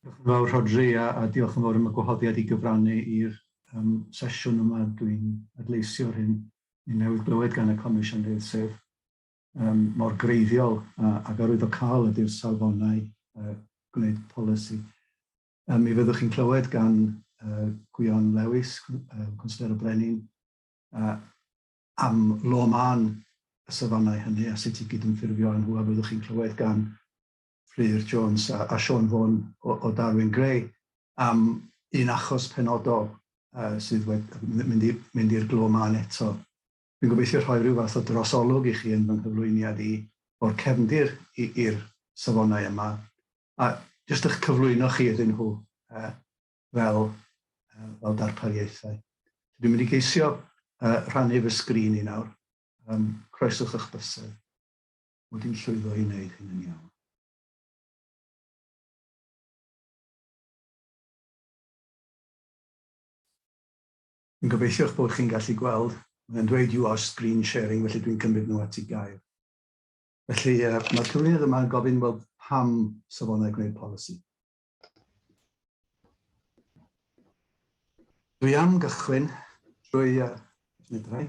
Diolch yn fawr Rhodri a diolch yn fawr am y gwahoddiad I gyfrannu i'r sesiwn yma. Dwi'n adleisio'r hyn I newydd glywed gan y Comisiynydd sef mor greiddiol ac arwyddocaol ydy'r safonau gwneud polisi. Mi fyddwch chi'n clywed gan Gwion Lewis, Consler y Brenin, am lo man y safonau hynny a sut I gydymffurfio nhw, a fyddwch chi'n clywed gan Rhys Jones a Sean Vaughan o Darwin Gray am un achos penodol sydd wedi mynd i'r glo man eto. Dwi'n gobeithio rhoi rhyw fath o drosolwg I chi yn fy nghyflwyniad I o'r cefndir i'r safonau yma. A jyst eich cyflwyno chi ydyn nhw fel darpariaethau. Dwi'n mynd I geisio rhannu fy sgrin I nawr. Croeswch eich bysedd. Mod i'n llwyddo I wneud hyn yn iawn. Dwi'n gobeithio bod chi'n gallu gweld, mae'n dweud you are screen sharing, felly dwi'n cymryd nhw at I gair. Felly mae'r cyflwynydd yma'n gofyn weld pam safonau gwneud polisi. Dwi am gychwyn drwy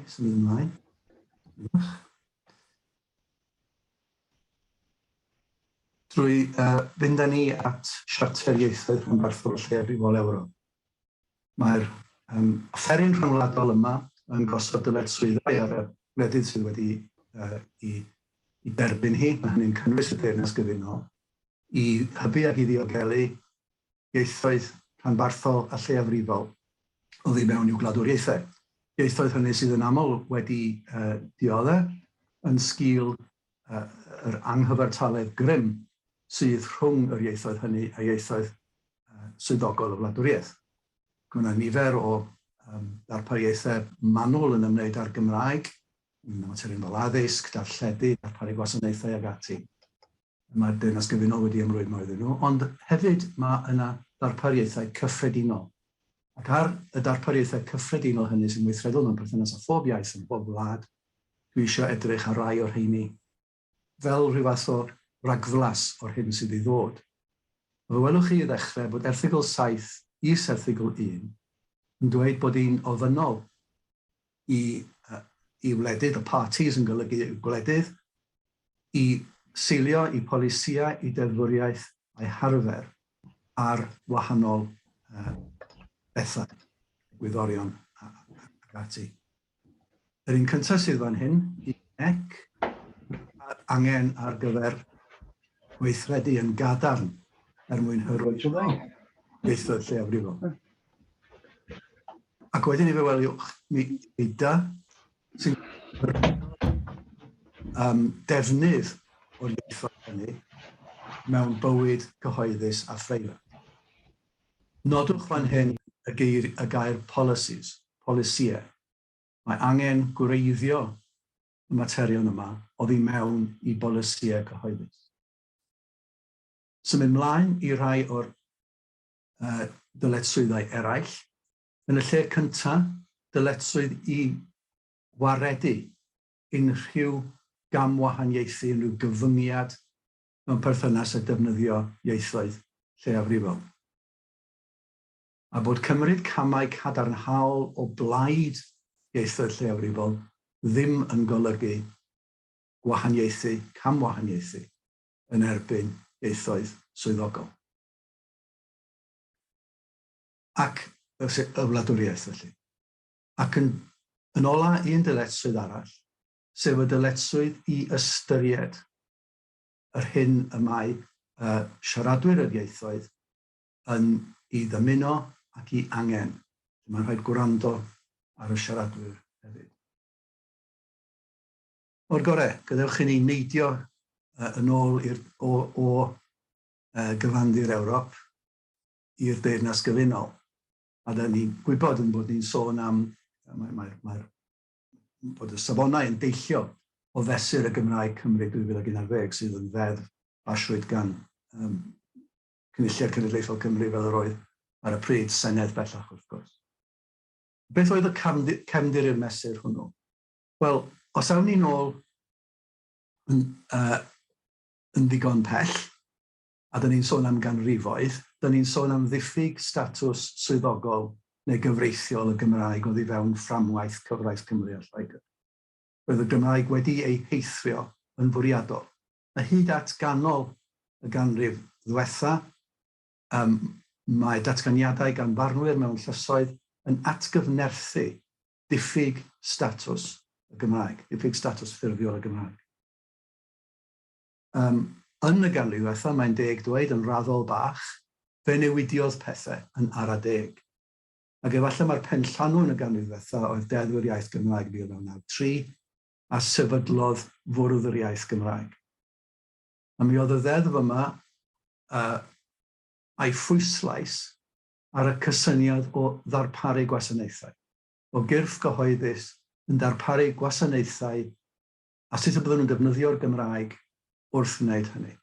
symud ymlaen. Drwy fynd â ni at siarter ieithoedd rhanbarthol lleiafrifol Ewrop. Mae'r offeryn rhyngwladol yma yn gosod dyletswyddau ar y gwledydd sydd wedi I derbyn hi, mae hynny'n cynnwys y Deyrnas Gyfunol, I hybu ag I ddiogelu ieithoedd rhanbarthol a lleiafrifol o ddi mewn i'w gwladwriaethau. Ieithoedd hynny sydd yn aml wedi dioddau yn sgil yr anghyfartaledd grym sydd rhwng yr ieithoedd hynny a ieithoedd swyddogol y wladwriaeth. Mae yna nifer o darpariaethau manwl yn ymwneud â'r Gymraeg, yn materion fel addysg, darlledu, darparu gwasanaethau ag ati. Mae'r Deyrnas Gyfunol wedi ymrwymo iddyn nhw, ond hefyd mae yna darpariaethau cyffredinol. Ac ar y darpariaethau cyffredinol hynny sy'n weithredol mewn perthynas â phob iaith yn bob wlad, dwi eisiau edrych ar rai o'r rheini fel rhyw fath o ragflas o'r hyn sydd I ddod. Fe welwch chi I ddechrau bod erthygl 7 is erthygl 1 yn dweud bod hi'n ofynnol I wledydd, y parties yn golygu gwledydd, I seilio I polisia, I deddfwriaeth a'i harfer ar wahanol bethau, gwyddorion ac ati. Yr un cyntaf sydd fan hyn, I nec angen ar gyfer weithredu yn gadarn mwyn hyrwyddo ieithoedd lleiafrifol. Ac wedyn I fe weliwch mi dy sy'n defnydd o'r ieithoedd hynny mewn bywyd cyhoeddus a phreifat. Nodwch fan hyn y gair policies, polisiau. Mae angen gwreiddio y materion yma oddi mewn I bolisiau cyhoeddus. Symud ymlaen I rai o'r dyletswyddau eraill. Yn y lle cyntaf, dyletswydd I waredu unrhyw gamwahaniaethu, unrhyw gyfyngiad mewn perthynas â defnyddio ieithoedd lleiafrifol. A bod cymryd camau cadarnhaol o blaid ieithoedd lleiafrifol ddim yn golygu gwahaniaethu, camwahaniaethu yn erbyn ieithoedd swyddogol. Ac y wladwriaeth felly. Ac yn ola un dyletswydd arall, sef y dyletswydd I ystyried yr hyn y mae siaradwyr yr ieithoedd yn I ddymuno ac I angen. Mae'n rhaid gwrando ar y siaradwyr hefyd. O'r gorau, gadewch I ni neidio yn ôl o gyfandir Ewrop i'r Deyrnas Gyfunol. A da ni'n gwybod yn bod ni'n sôn am bod y safonau yn deillio o fesur y Gymraeg Cymru 2011 sydd yn feddf asiwyd gan Cynulliad Cenedlaethol Cymru fel yr oedd ar y pryd Senedd bellach wrth gwrs. Beth oedd y cefndir i'r mesur hwnnw? Wel, os awn ni nôl yn ddigon pell, a dyn ni'n sôn am ganrifoedd, dyn ni'n sôn am ddiffyg statws swyddogol neu gyfreithiol y Gymraeg oedd i fewn fframwaith cyfraith Cymru a Lloegr. Roedd y Gymraeg wedi ei heithrio yn fwriadol. A hyd at ganol y ganrif ddiwetha, mae datganiadau gan barnwyr mewn llysoedd yn atgyfnerthu diffyg statws y Gymraeg, diffyg statws ffurfiol y Gymraeg. Yn y ganrif ddiwetha, mae'n deg dweud yn raddol bach, fe newidiodd pethau yn ara deg. Ac efallai mae'r penllanw yn y ganrif ddiwetha oedd Deddfwr Iaith Gymraeg 1993 a sefydlodd Fwrdd yr Iaith Gymraeg. A mi oedd y ddeddf yma a'i phwyslais ar y cysyniad o ddarparu gwasanaethau, o gyrff gyhoeddus yn darparu gwasanaethau a sut y bydden nhw'n defnyddio'r Gymraeg wrth wneud hynny.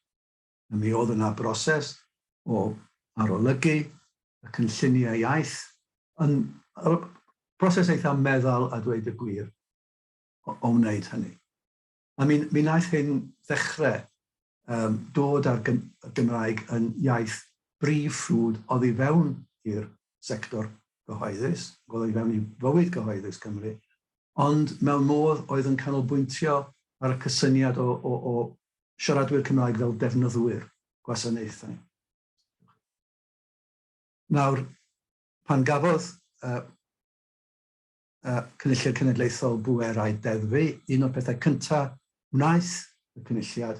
A mi oedd yna broses o arolygu y cynlluniau iaith, yn broses eitha meddal a dweud y gwir o wneud hynny. A mi wnaeth hyn ddechrau dod â'r Gymraeg yn iaith brif ffrwd oedd i fewn i'r sector gyhoeddus, oedd i fewn i fywyd gyhoeddus Cymru, ond mewn modd oedd yn canolbwyntio ar y cysyniad o siaradwyr Cymraeg fel defnyddwyr gwasanaethau. Nawr, pan gafodd Cynulliad Cenedlaethol bwerau deddfu, un o'r pethau cyntaf wnaeth y cynulliad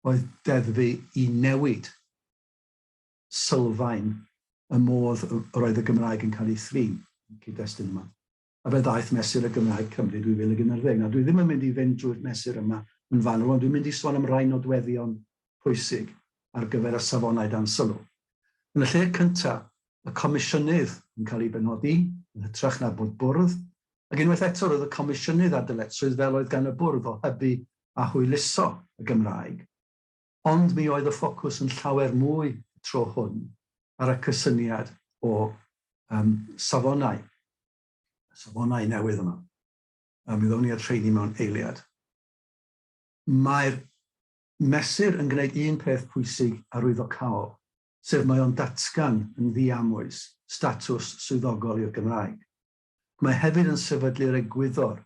oedd deddfu i newid sylfaen y modd yr oedd y Gymraeg yn cael ei thrin yn cyd-destun yma. A fe ddaeth mesur y Gymraeg Cymru 2011. Nawr, dwi ddim yn mynd i fynd drwy'r mesur yma yn fanwl, ond dwi'n mynd i sôn am rai nodweddion pwysig ar gyfer y safonau dan sylw. Yn y lle cyntaf, y comisiynydd yn cael ei benodi, yn hytrach na bod bwrdd, ac unwaith eto roedd y comisiynydd ar dyletswydd fel oedd gan y bwrdd o hybu a hwyluso y Gymraeg, ond mi oedd y ffocws yn llawer mwy tro hwn ar y cysyniad o safonau newydd yma. Mi ddown ni at treini mewn eiliad. Mae'r mesur yn gwneud un peth pwysig arwyddocaol, sef mae o'n datgan yn ddiamwys statws swyddogol i'r Gymraeg. Mae hefyd yn sefydlu'r egwyddor,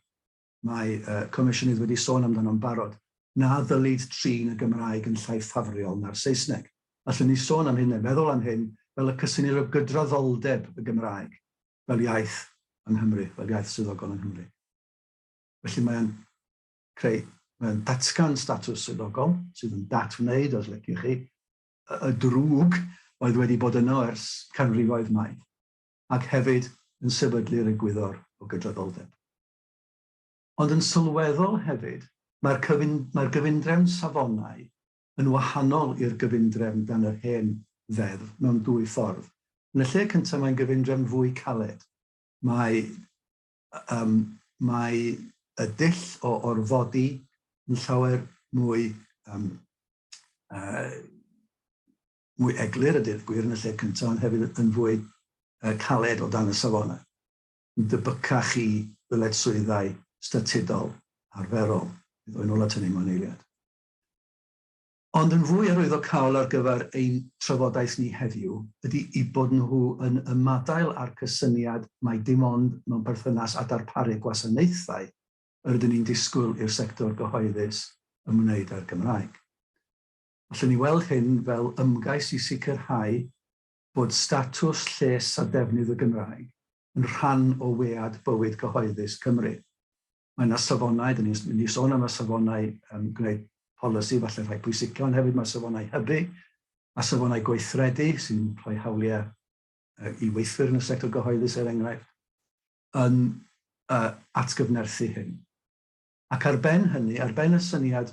mae Comisiynydd wedi sôn amdano'n barod, na ddylid trin y Gymraeg yn llai ffafriol na'r Saesneg. Allwn ni sôn am hyn neu feddwl am hyn fel y cysyniad o gydraddoldeb y Gymraeg fel iaith yng Nghymru, fel iaith swyddogol yng Nghymru. Felly mae'n datgan statws swyddogol, sydd yn datwneud, os liciwch chi, y drwg oedd wedi bod yno ers canrifoedd maith, ac hefyd yn sefydlu'r egwyddor o gydraddoldeb. Ond yn sylweddol hefyd, mae'r gyfundrefn safonau yn wahanol i'r gyfundrefn dan yr hen ddeddf mewn dwy ffordd. Yn y lle cyntaf mae'n gyfundrefn fwy caled. Mae y dull o orfodi yn llawer mwy eglur y dydd gwir yn y lle cyntaf, ond hefyd yn fwy caled o dan y safonau. Debycach i ddyletswyddau statudol arferol. Bydd o'n ôl at hynny mewn eiliad. Ond yn fwy arwyddocaol ar gyfer ein trafodaeth ni heddiw ydy i bod nhw yn ymadael â'r cysyniad mae dim ond mewn perthynas a darparu gwasanaethau ydyn ni'n disgwyl i'r sector gyhoeddus ymwneud â'r Gymraeg. Allwn ni weld hyn fel ymgais i sicrhau bod statws, lles a defnydd y Gymraeg yn rhan o wead bywyd gyhoeddus Cymru. Mae yna safonau, dyn ni'n sôn am y safonau gwneud polisi, falle rhai pwysica, ond hefyd mae safonau hybu a safonau gweithredu sy'n rhoi hawliau i weithwyr yn y sector gyhoeddus enghraifft yn atgyfnerthu hyn. Ac ar ben hynny, ar ben y syniad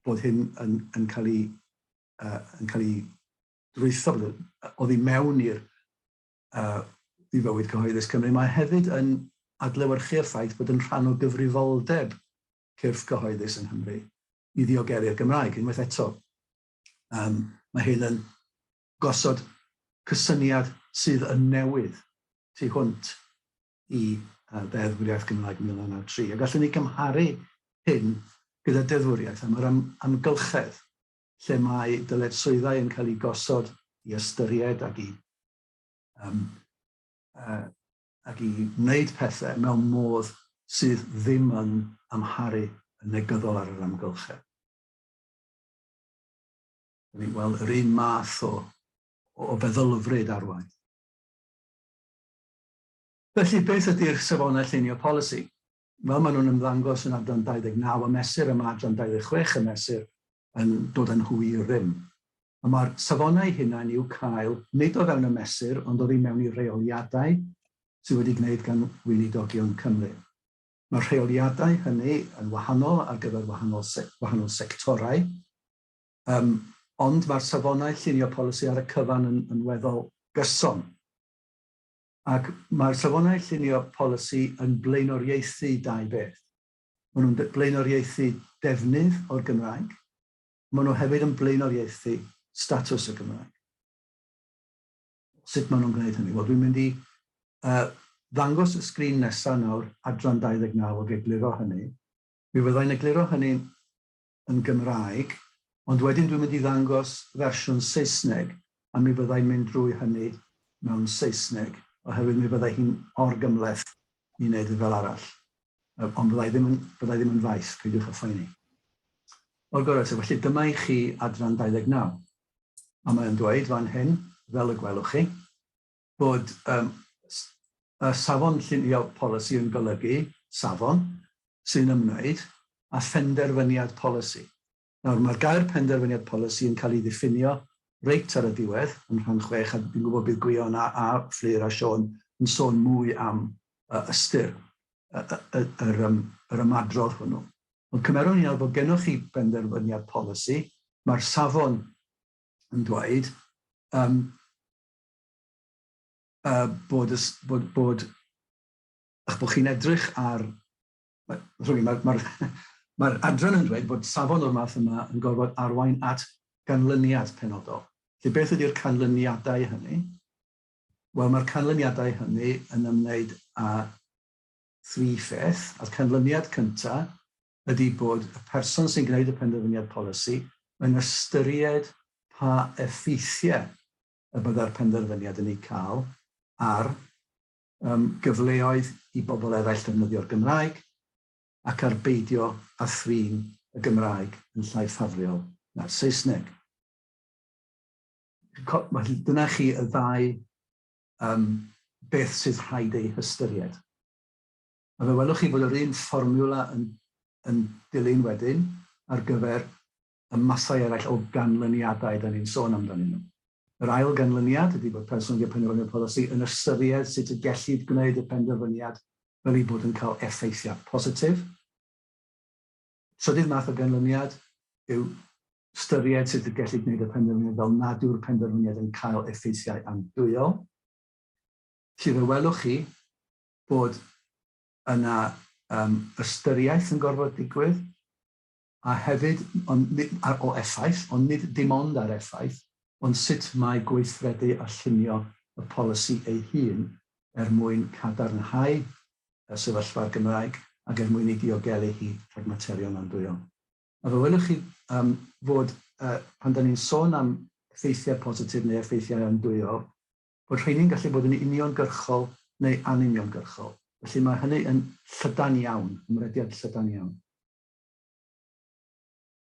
bod hyn yn cael ei drwytho, oedd i mewn i fywyd cyhoeddus Cymru, mae hefyd yn adlewyrchu'r ffaith bod yn rhan o gyfrifoldeb cyrff gyhoeddus yng Nghymru i ddiogelu'r Gymraeg. Unwaith eto, mae hyn yn gosod cysyniad sydd yn newydd tu hwnt i Deddfwr Iaith Gymraeg 1993. A gallwn ni gymharu hyn gyda deddfwriaeth am yr amgylchedd lle mae dyletswyddau yn cael eu gosod i ystyried ac i wneud pethau mewn modd sydd ddim yn amharu yn negyddol ar yr amgylchedd. Wel, yr un math o feddylfryd arwain. Felly, beth ydy'r safonau llunio polisi? Wel, maen nhw'n ymddangos yn adran 29 y mesur, yma adran 26 y mesur yn dod yn hwyr rym. A mae'r safonau hynna'n i'w cael nid o fewn y mesur, ond o mewn i reoliadau sydd wedi gwneud gan weinidogion Cymru. Mae'r rheoliadau hynny yn wahanol ar gyfer wahanol sectorau, ond mae'r safonau llunio polisi ar y cyfan yn weddol gyson. Ac mae'r safonau llunio polisi yn blaenoriaethu dau beth. Maen nhw'n blaenoriaethu defnydd o'r Gymraeg, maen nhw hefyd yn blaenoriaethu statws y Gymraeg. Sut maen nhw'n gwneud hynny? Wel, dwi'n mynd i ddangos y sgrin nesaf nawr, adran 29 o egluro hynny. Mi fyddai'n egluro hynny yn Gymraeg, ond wedyn dwi'n mynd i ddangos fersiwn Saesneg, a mi fyddai'n mynd drwy hynny mewn Saesneg, oherwydd mi fyddai hi'n orgymleth i wneud y fel arall. Ond fyddai ddim yn faith, peidiwch â phoeni. O'r gorau, felly dyma i chi adran 29. A mae'n dweud fan hyn, fel y gwelwch chi, bod y safon llunio polisi yn golygu safon sy'n ymwneud â phenderfyniad polisi. Nawr, mae'r gair penderfyniad polisi yn cael ei ddiffinio reit ar y diwedd, yn rhan 6, a dwi'n gwybod bydd Gwion a Fflir a Sion yn sôn mwy am ystyr yr ymadrodd hwnnw. Ond cymerwn ni nawr bod gennych chi penderfyniad polisi, mae'r safon yn dweud bod chi'n edrych ar... Mae'r adran yn dweud bod safon o'r math yma yn gorfod arwain at ganlyniad penodol. Felly beth ydy'r canlyniadau hynny? Wel, mae'r canlyniadau hynny yn ymwneud â 3 pheth. A'r canlyniad cyntaf ydy bod y person sy'n gwneud y penderfyniad polisi yn ystyried pa effeithiau y byddai'r penderfyniad yn ei cael ar gyfleoedd i bobl eraill defnyddio'r Gymraeg ac ar beidio a thrin y Gymraeg yn llai ffafriol na'r Saesneg. Dyna chi y ddau beth sydd rhaid ei hystyried. A fe welwch chi bod yr un fformiwla yn dilyn wedyn ar gyfer y mathau eraill o ganlyniadau da ni'n sôn amdanyn nhw. Yr ail ganlyniad ydy bod person gyda penderfyniad polisi yn ystyried sut y gellid gwneud y penderfyniad fel ei bod yn cael effeithiau positif. Trydydd math o ganlyniad yw ystyried sut y gellid gwneud y penderfyniad fel nad yw'r penderfyniad yn cael effeithiau andwyol. Felly fe welwch chi bod yna ystyriaeth yn gorfod digwydd, a hefyd o effaith, ond nid dim ond ar effaith, ond sut mae gweithredu a llunio y polisi ei hun mwyn cadarnhau y sefyllfa'r Gymraeg ac mwyn ei diogelu hi rhag materion andwyol. A fe welwch chi fod pan da ni'n sôn am effeithiau positif neu effeithiau andwyol, bod rheini'n gallu bod yn uniongyrchol neu anuniongyrchol. Felly mae hynny yn llydan iawn, ymrediad llydan iawn.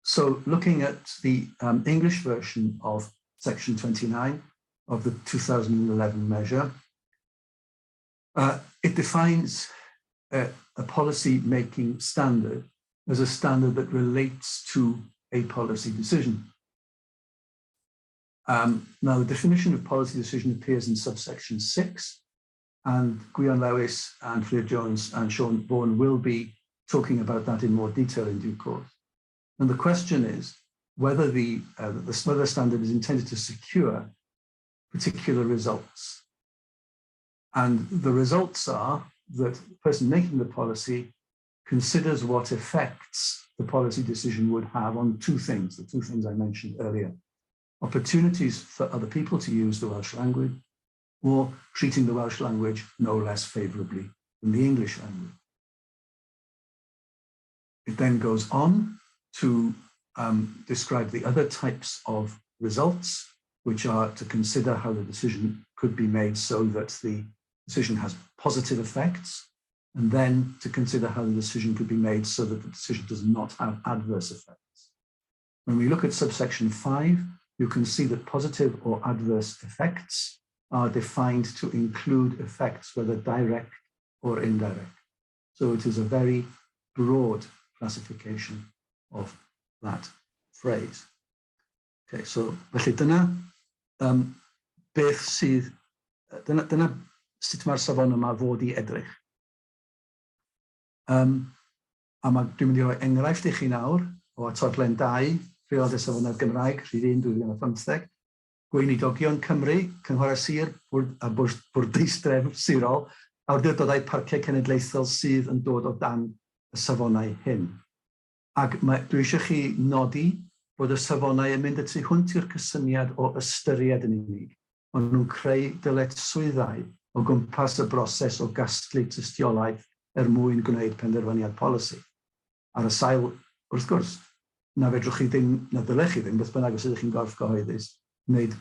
So looking at the English version of section 29 of the 2011 measure, it defines a policy-making standard as a standard that relates to a policy decision. Now, the definition of policy decision appears in subsection 6, and Gwion Lewis and Fflir Jones and Sean Vaughan will be talking about that in more detail in due course. And the question is whether the standard is intended to secure particular results. And the results are that the person making the policy considers what effects the policy decision would have on two things, the two things I mentioned earlier. Opportunities for other people to use the Welsh language, or treating the Welsh language no less favourably than the English language. It then goes on to describe the other types of results, which are to consider how the decision could be made so that the decision has positive effects, and then to consider how the decision could be made so that the decision does not have adverse effects. When we look at subsection 5, you can see that positive or adverse effects are defined to include effects, whether direct or indirect. So it is a very broad classification of that phrase. Okay, so felly dyna beth sydd, dyna sut mae'r safon yma fod i edrych. A dwi'n mynd i roi enghraifft i chi nawr o atodlen 2, Rheoliad y Safonau Gymraeg, rhif 1, 2015, Gweinidogion Cymru, Cynghora Sir a Bwrdeistref Sirol, awdurdodau parciau cenedlaethol sydd yn dod o dan y safonau hyn. Ac dwi eisiau chi nodi bod y safonau yn mynd y tu hwnt i'r cysyniad o ystyried yn unig. Ond nhw'n creu dyletswyddau o gwmpas y broses o gasglu tystiolaeth mwyn gwneud penderfyniad polisi. Ar y sail, wrth gwrs, na fedrwch chi ddim, na dylech chi ddim, beth bynnag os ydych chi'n gorff gyhoeddus, wneud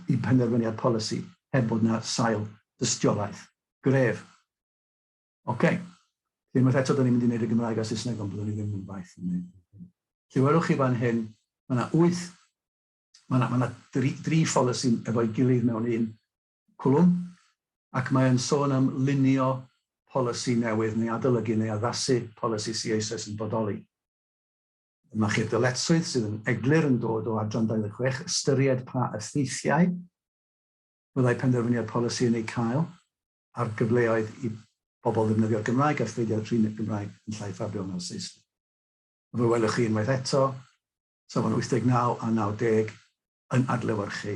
i penderfyniad polisi heb bod na sail dystiolaeth gref. Oce. Unwaith eto, da ni'n mynd i wneud y Gymraeg a Saesneg, ond byddwn ni ddim yn faith yn wneud. Lle welwch chi fan hyn, mae yna 3 polisi efo'i gilydd mewn un cwlwm, ac mae yn sôn am lunio polisi newydd neu adolygu neu addasu polisi sy eisoes yn bodoli. Mae chi'r dyletswydd sydd yn eglur yn dod o adran 26, ystyried pa effeithiau byddai penderfyniad polisi yn ei cael ar gyfleoedd i bobl ddefnyddio'r Gymraeg a pheidio trin y Gymraeg yn llai ffafriol na'r Saesneg. Fe welwch chi unwaith eto, safon 89 a 90 yn adlewyrchu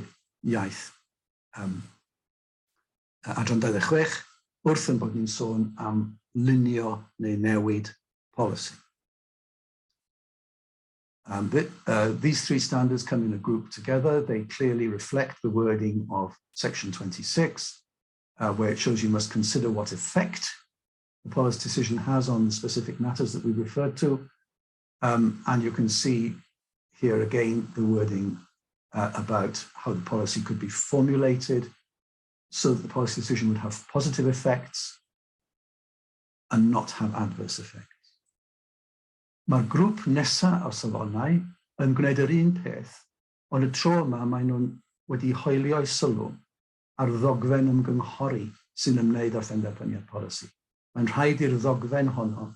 iaith adran 26, wrth yn bod ni'n sôn am lunio neu newid polisi. These 3 standards come in a group together. They clearly reflect the wording of section 26, where it shows you must consider what effect the policy decision has on the specific matters that we referred to. And you can see here again the wording about how the policy could be formulated so that the policy decision would have positive effects and not have adverse effects. Mae'r grŵp nesaf o safonau yn gwneud yr un peth, ond y tro yma maen nhw'n wedi hoelio'u sylw ar ddogfen ymgynghori sy'n ymwneud â'r penderfyniad polisi. Mae'n rhaid i'r ddogfen honno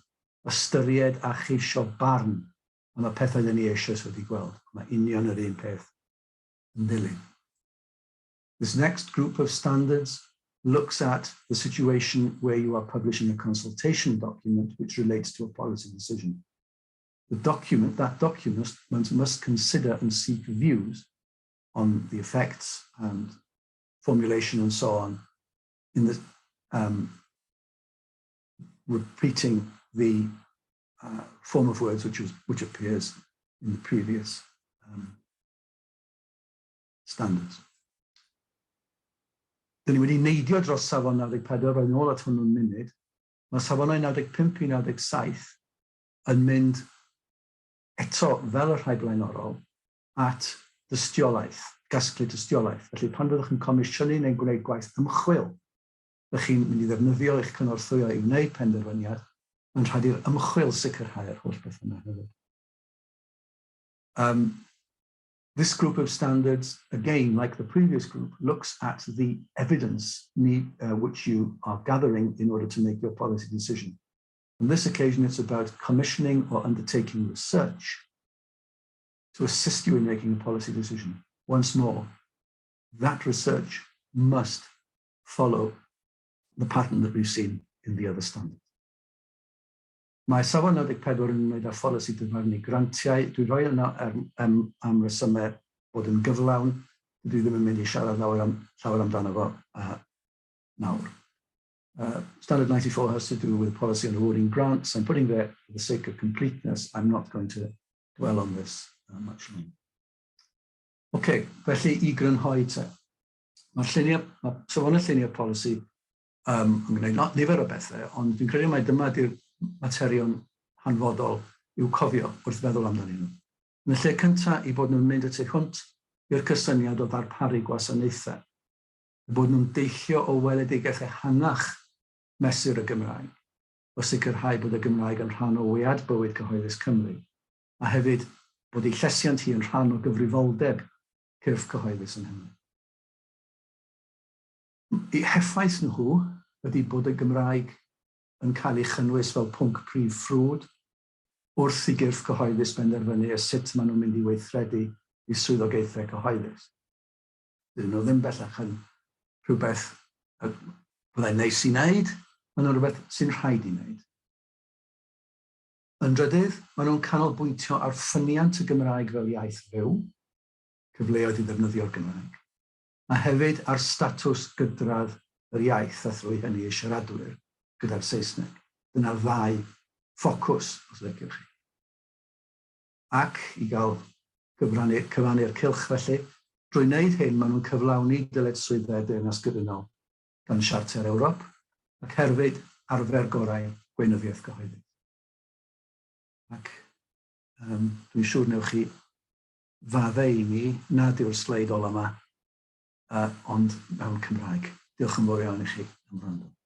ystyried a cheisio barn am y pethau dyn ni eisoes wedi gweld. Mae union yr un peth yn dilyn. This next group of standards looks at the situation where you are publishing a consultation document which relates to a policy decision. That document must consider and seek views on the effects and formulation and so on in the repeating the form of words which appears in the previous standards. Dyn ni wedi neidio dros safon 94 roedd nôl at hwnnw'n munud. Mae safonau 95 i 97 yn mynd eto fel y rhai blaenorol at dystiolaeth, gasglu dystiolaeth. Felly pan fyddwch yn comisiynu neu gwneud gwaith ymchwil, ydych chi'n mynd i ddefnyddio eich cynorthwyo i wneud penderfyniad, mae'n rhaid i'r ymchwil sicrhau'r holl beth yna hefyd. This group of standards, again, like the previous group, looks at the evidence which you are gathering in order to make your policy decision. On this occasion, it's about commissioning or undertaking research to assist you in making a policy decision. Once more, that research must follow the pattern that we've seen in the other standards. Mae safon 94 yn ymwneud â pholisi dyfarnu grantiau. Dwi'n rhoi yna am resymau bod yn gyflawn. Dwi ddim yn mynd i siarad llawer amdano fo nawr. Standard 94 has to do with policy on awarding grants. I'm putting there for the sake of completeness. I'm not going to dwell on this much longer. Okay, felly I grynhoi te. Mae safonau lluniau polisi yn gwneud nifer o bethau, ond dwi'n credu mai dyma di'r materion hanfodol i'w cofio wrth feddwl amdanyn nhw. Yn y lle cyntaf, i bod nhw'n mynd y tu hwnt i'r cysyniad o ddarparu gwasanaethau, bod nhw'n deillio o weledigaeth ehangach mesur y Gymraeg, o sicrhau bod y Gymraeg yn rhan o wead bywyd cyhoeddus Cymru, a hefyd bod ei llesiant hi yn rhan o gyfrifoldeb cyrff cyhoeddus yn hynny. Eu heffaith nhw ydy bod y Gymraeg yn cael ei chynnwys fel pwnc prif ffrwd wrth i gyrff cyhoeddus benderfynu sut maen nhw'n mynd i weithredu i swyddogaethau cyhoeddus. Dydyn nhw ddim bellach yn rhywbeth byddai'n neis i wneud, maen nhw'n rhywbeth sy'n rhaid i wneud. Yn drydydd, maen nhw'n canolbwyntio ar ffyniant y Gymraeg fel iaith fyw, cyfleoedd i ddefnyddio'r Gymraeg, a hefyd ar statws gydradd yr iaith a thrwy hynny i siaradwyr gyda'r Saesneg. Dyna'r ddau ffocws, os liciwch chi. Ac i gael cyfannu'r cylch felly, drwy wneud hyn, maen nhw'n cyflawni dyletswyddau deyrnas gyfunol gan Siarter Ewrop ac hefyd arfer gorau gweinyddiaeth cyhoeddus. Ac dwi'n siŵr newch chi faddau i mi nad yw'r sleid ola yma, ond mewn Cymraeg. Diolch yn fawr iawn i chi am wrando.